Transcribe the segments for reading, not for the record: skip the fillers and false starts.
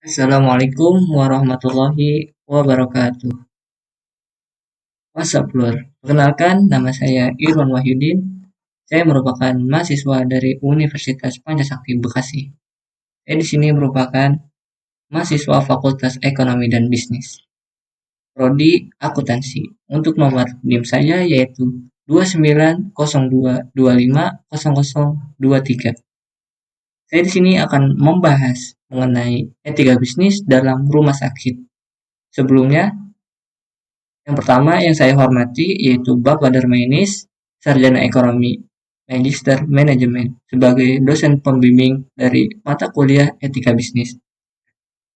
Assalamualaikum warahmatullahi wabarakatuh. WhatsApp Lur. Perkenalkan, nama saya Irwan Wahyudin. Saya merupakan mahasiswa dari Universitas Pancasakti Bekasi. Saya di sini merupakan mahasiswa Fakultas Ekonomi dan Bisnis, Prodi Akuntansi. Untuk nomor NIM saya yaitu 2902250023. Saya di sini akan membahas mengenai etika bisnis dalam rumah sakit. Sebelumnya, yang pertama yang saya hormati yaitu Bapak Darmainis, Sarjana Ekonomi, Magister Manajemen, sebagai dosen pembimbing dari mata kuliah Etika Bisnis.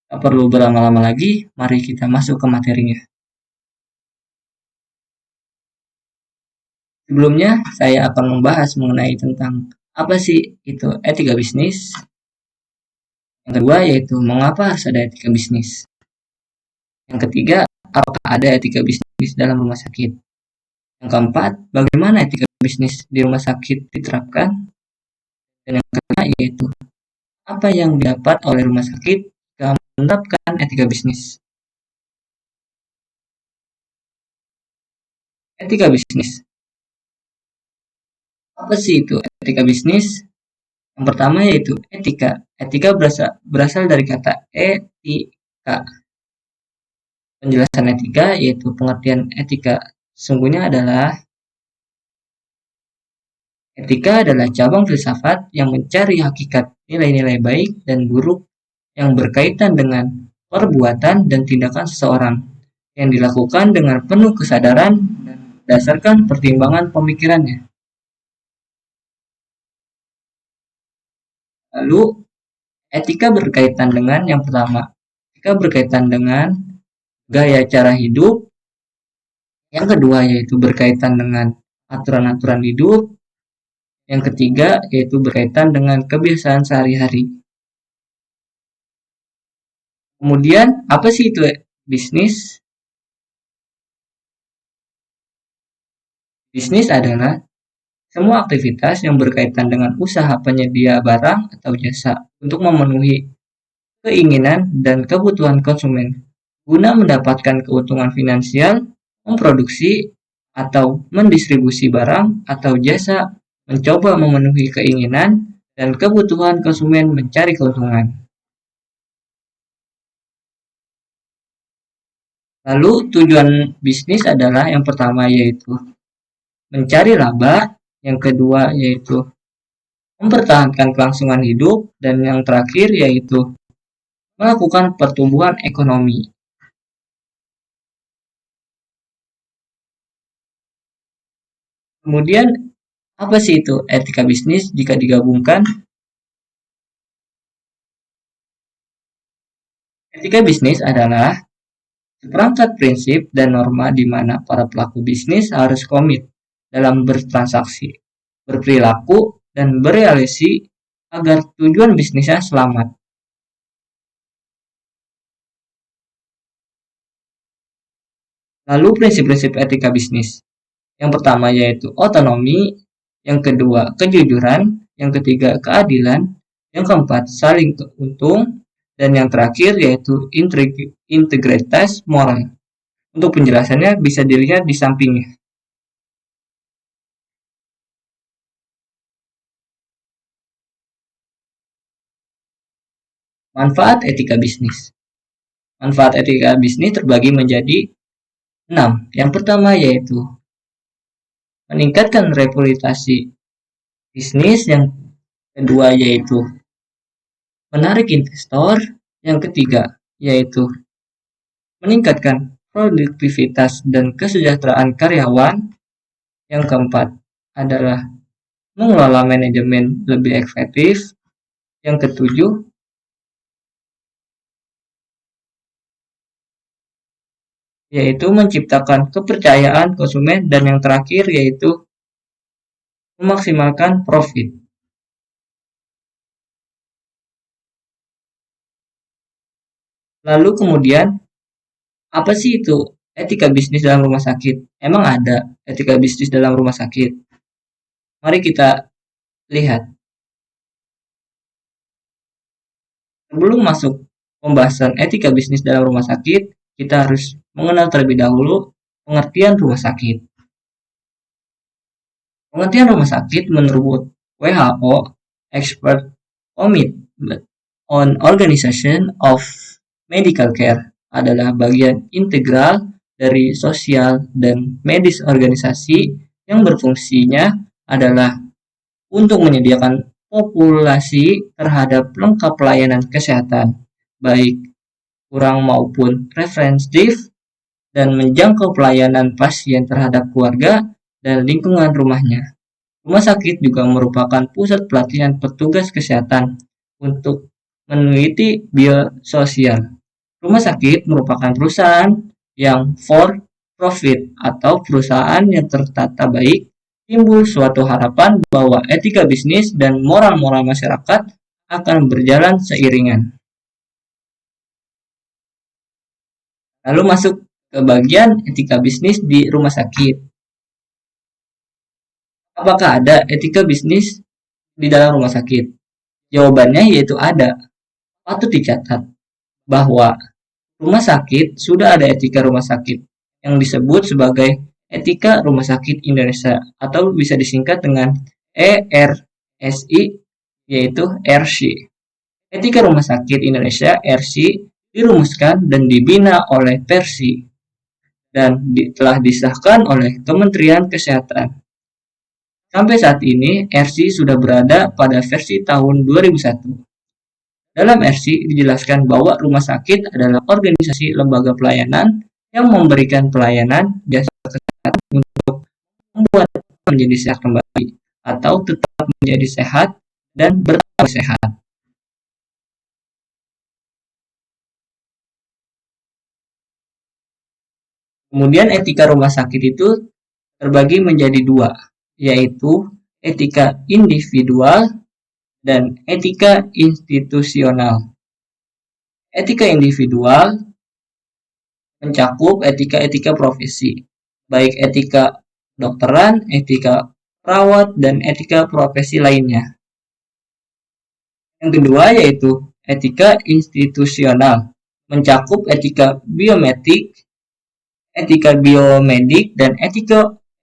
Tak perlu berlama-lama lagi, mari kita masuk ke materinya. Sebelumnya, saya akan membahas mengenai tentang apa sih itu etika bisnis. Yang kedua yaitu mengapa harus ada etika bisnis. Yang ketiga, apakah ada etika bisnis dalam rumah sakit. Yang keempat, bagaimana etika bisnis di rumah sakit diterapkan. Dan yang kelima yaitu apa yang didapat oleh rumah sakit jika menerapkan etika bisnis. Etika bisnis. Apa sih itu etika bisnis? Yang pertama yaitu etika. Etika berasal dari kata etika. Penjelasan etika yaitu pengertian etika sesungguhnya adalah etika adalah cabang filsafat yang mencari hakikat nilai-nilai baik dan buruk yang berkaitan dengan perbuatan dan tindakan seseorang yang dilakukan dengan penuh kesadaran dan berdasarkan pertimbangan pemikirannya. Lalu, etika berkaitan dengan yang pertama, etika berkaitan dengan gaya cara hidup. Yang kedua yaitu berkaitan dengan aturan-aturan hidup. Yang ketiga yaitu berkaitan dengan kebiasaan sehari-hari. Kemudian, apa sih itu bisnis? Bisnis adalah semua aktivitas yang berkaitan dengan usaha penyedia barang atau jasa untuk memenuhi keinginan dan kebutuhan konsumen guna mendapatkan keuntungan finansial, memproduksi atau mendistribusi barang atau jasa, mencoba memenuhi keinginan dan kebutuhan konsumen mencari keuntungan. Lalu tujuan bisnis adalah yang pertama yaitu mencari laba, yang kedua yaitu mempertahankan kelangsungan hidup, dan yang terakhir yaitu melakukan pertumbuhan ekonomi. Kemudian, apa sih itu etika bisnis jika digabungkan? Etika bisnis adalah seperangkat prinsip dan norma di mana para pelaku bisnis harus komit dalam bertransaksi, berperilaku, dan bereaksi agar tujuan bisnisnya selamat. Lalu prinsip-prinsip etika bisnis. Yang pertama yaitu otonomi, yang kedua kejujuran, yang ketiga keadilan, yang keempat saling untung, dan yang terakhir yaitu integritas moral. Untuk penjelasannya bisa dilihat di sampingnya. Manfaat etika bisnis. Manfaat etika bisnis terbagi menjadi 6. Yang pertama yaitu meningkatkan reputasi bisnis, yang kedua yaitu menarik investor, yang ketiga yaitu meningkatkan produktivitas dan kesejahteraan karyawan, yang keempat adalah mengelola manajemen lebih efektif, yang ketujuh yaitu menciptakan kepercayaan konsumen, dan yang terakhir yaitu memaksimalkan profit. Lalu kemudian, apa sih itu etika bisnis dalam rumah sakit? Emang ada etika bisnis dalam rumah sakit? Mari kita lihat. Sebelum masuk pembahasan etika bisnis dalam rumah sakit, kita harus mengenal terlebih dahulu pengertian rumah sakit. Pengertian rumah sakit menurut WHO, Expert Committee on Organization of Medical Care, adalah bagian integral dari sosial dan medis organisasi yang berfungsinya adalah untuk menyediakan populasi terhadap lengkap pelayanan kesehatan, baik kurang maupun preventif, dan menjangkau pelayanan pasien terhadap keluarga dan lingkungan rumahnya. Rumah sakit juga merupakan pusat pelatihan petugas kesehatan untuk meneliti biososial. Rumah sakit merupakan perusahaan yang for profit atau perusahaan yang tertata baik. Timbul suatu harapan bahwa etika bisnis dan moral-moral masyarakat akan berjalan seiringan. Lalu masuk ke bagian etika bisnis di rumah sakit. Apakah ada etika bisnis di dalam rumah sakit? Jawabannya yaitu ada. Patut dicatat bahwa rumah sakit sudah ada etika rumah sakit yang disebut sebagai Etika Rumah Sakit Indonesia atau bisa disingkat dengan ERSI, yaitu RC. Etika Rumah Sakit Indonesia RC dirumuskan dan dibina oleh Persi dan telah disahkan oleh Kementerian Kesehatan. Sampai saat ini, RC sudah berada pada versi tahun 2001. Dalam RC dijelaskan bahwa rumah sakit adalah organisasi lembaga pelayanan yang memberikan pelayanan jasa kesehatan untuk membuat menjadi sehat kembali atau tetap menjadi sehat dan bertambah sehat. Kemudian etika rumah sakit itu terbagi menjadi dua, yaitu etika individual dan etika institusional. Etika individual mencakup etika-etika profesi, baik etika dokteran, etika perawat, dan etika profesi lainnya. Yang kedua yaitu etika institusional, mencakup etika biomedik, dan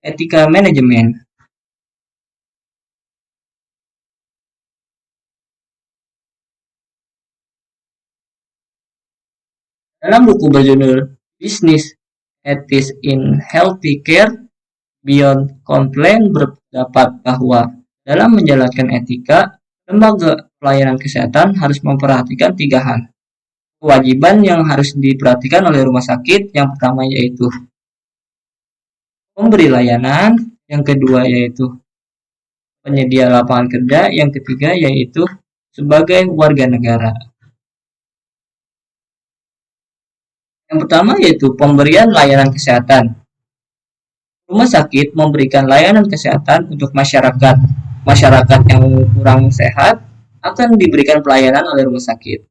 etika manajemen. Dalam buku berjudul Business Ethics in Healthcare Beyond Complaint berpendapat bahwa dalam menjalankan etika, lembaga pelayanan kesehatan harus memperhatikan 3 hal. Kewajiban yang harus diperhatikan oleh rumah sakit yang pertama yaitu pemberi layanan, yang kedua yaitu penyedia lapangan kerja, yang ketiga yaitu sebagai warga negara. Yang pertama yaitu pemberian layanan kesehatan. Rumah sakit memberikan layanan kesehatan untuk masyarakat. Masyarakat yang kurang sehat akan diberikan pelayanan oleh rumah sakit.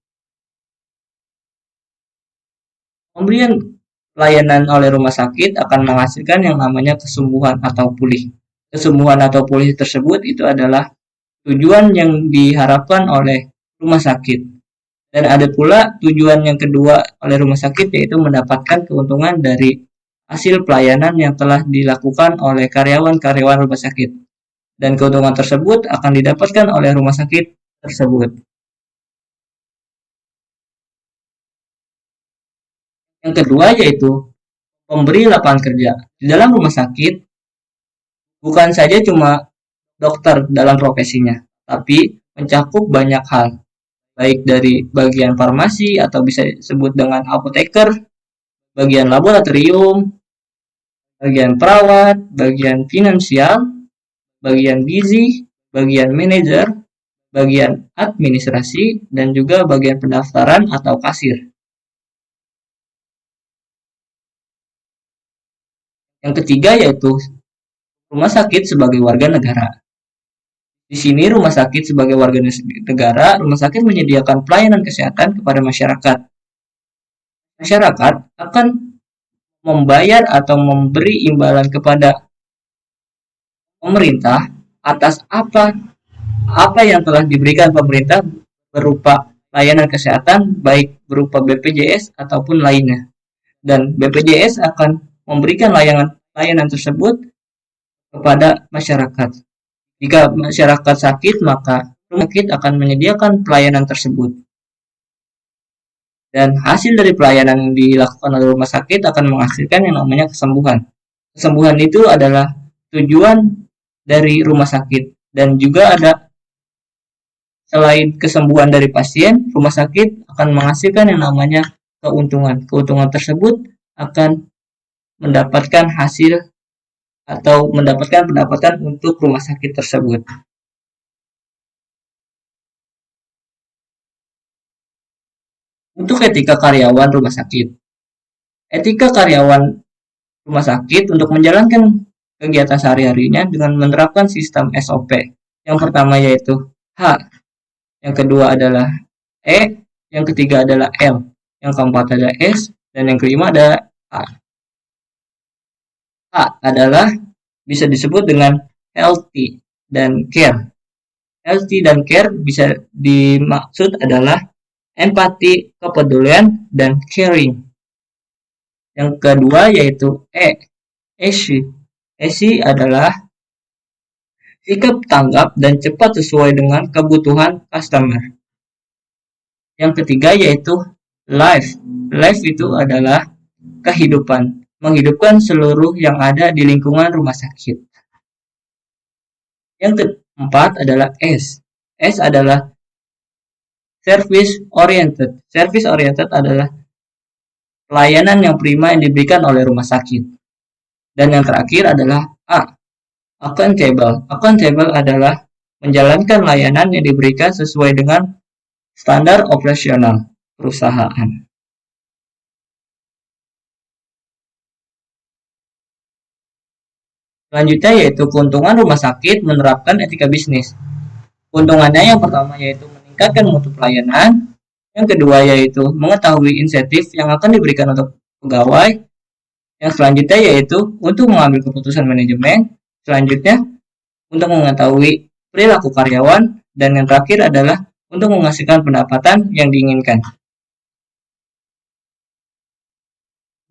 Pemberian pelayanan oleh rumah sakit akan menghasilkan yang namanya kesembuhan atau pulih. Kesembuhan atau pulih tersebut itu adalah tujuan yang diharapkan oleh rumah sakit. Dan ada pula tujuan yang kedua oleh rumah sakit yaitu mendapatkan keuntungan dari hasil pelayanan yang telah dilakukan oleh karyawan-karyawan rumah sakit. Dan keuntungan tersebut akan didapatkan oleh rumah sakit tersebut. Yang kedua yaitu pemberi lapangan kerja. Di dalam rumah sakit bukan saja cuma dokter dalam profesinya, tapi mencakup banyak hal, baik dari bagian farmasi atau bisa disebut dengan apoteker, bagian laboratorium, bagian perawat, bagian finansial, bagian gizi, bagian manajer, bagian administrasi, dan juga bagian pendaftaran atau kasir. Yang ketiga yaitu rumah sakit sebagai warga negara. Di sini rumah sakit sebagai warga negara, rumah sakit menyediakan pelayanan kesehatan kepada masyarakat. Masyarakat akan membayar atau memberi imbalan kepada pemerintah atas apa yang telah diberikan pemerintah berupa layanan kesehatan baik berupa BPJS ataupun lainnya. Dan BPJS akan memberikan layanan tersebut kepada masyarakat. Jika masyarakat sakit, maka rumah sakit akan menyediakan pelayanan tersebut. Dan hasil dari pelayanan yang dilakukan oleh rumah sakit akan menghasilkan yang namanya kesembuhan. Kesembuhan itu adalah tujuan dari rumah sakit. Dan juga ada, selain kesembuhan dari pasien, rumah sakit akan menghasilkan yang namanya keuntungan. Keuntungan tersebut akan mendapatkan hasil atau mendapatkan pendapatan untuk rumah sakit tersebut. Untuk etika karyawan rumah sakit. Etika karyawan rumah sakit untuk menjalankan kegiatan sehari-harinya dengan menerapkan sistem SOP. Yang pertama yaitu H, yang kedua adalah E, yang ketiga adalah L, yang keempat adalah S, dan yang kelima adalah A. A adalah bisa disebut dengan healthy dan care. Healthy dan care bisa dimaksud adalah empati, kepedulian, dan caring. Yang kedua yaitu E, easy. Easy adalah sikap tanggap dan cepat sesuai dengan kebutuhan customer. Yang ketiga yaitu life. Life itu adalah kehidupan, menghidupkan seluruh yang ada di lingkungan rumah sakit. Yang keempat adalah S. S adalah service oriented. Service oriented adalah pelayanan yang prima yang diberikan oleh rumah sakit. Dan yang terakhir adalah A, accountable. Accountable adalah menjalankan layanan yang diberikan sesuai dengan standar operasional perusahaan. Selanjutnya yaitu keuntungan rumah sakit menerapkan etika bisnis. Keuntungannya yang pertama yaitu meningkatkan mutu pelayanan, yang kedua yaitu mengetahui insentif yang akan diberikan untuk pegawai, yang selanjutnya yaitu untuk mengambil keputusan manajemen, selanjutnya untuk mengetahui perilaku karyawan, dan yang terakhir adalah untuk menghasilkan pendapatan yang diinginkan.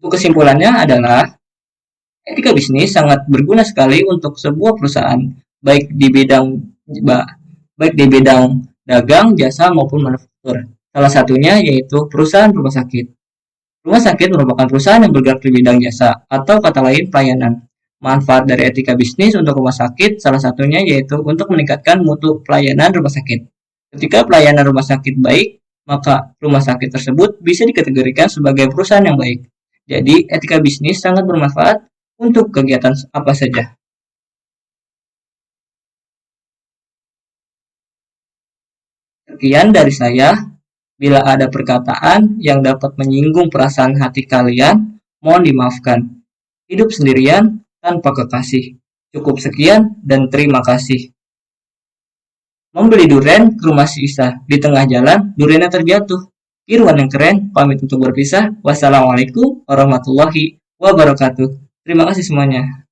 Untuk kesimpulannya adalah etika bisnis sangat berguna sekali untuk sebuah perusahaan, baik di bidang dagang, jasa maupun manufaktur. Salah satunya yaitu perusahaan rumah sakit. Rumah sakit merupakan perusahaan yang bergerak di bidang jasa atau kata lain pelayanan. Manfaat dari etika bisnis untuk rumah sakit salah satunya yaitu untuk meningkatkan mutu pelayanan rumah sakit. Ketika pelayanan rumah sakit baik, maka rumah sakit tersebut bisa dikategorikan sebagai perusahaan yang baik. Jadi, etika bisnis sangat bermanfaat untuk kegiatan apa saja. Sekian dari saya. Bila ada perkataan yang dapat menyinggung perasaan hati kalian, mohon dimaafkan. Hidup sendirian tanpa kekasih. Cukup sekian dan terima kasih. Membeli duren ke rumah si Isa. Di tengah jalan, durennya terjatuh. Irwan yang keren, pamit untuk berpisah. Wassalamualaikum warahmatullahi wabarakatuh. Terima kasih semuanya.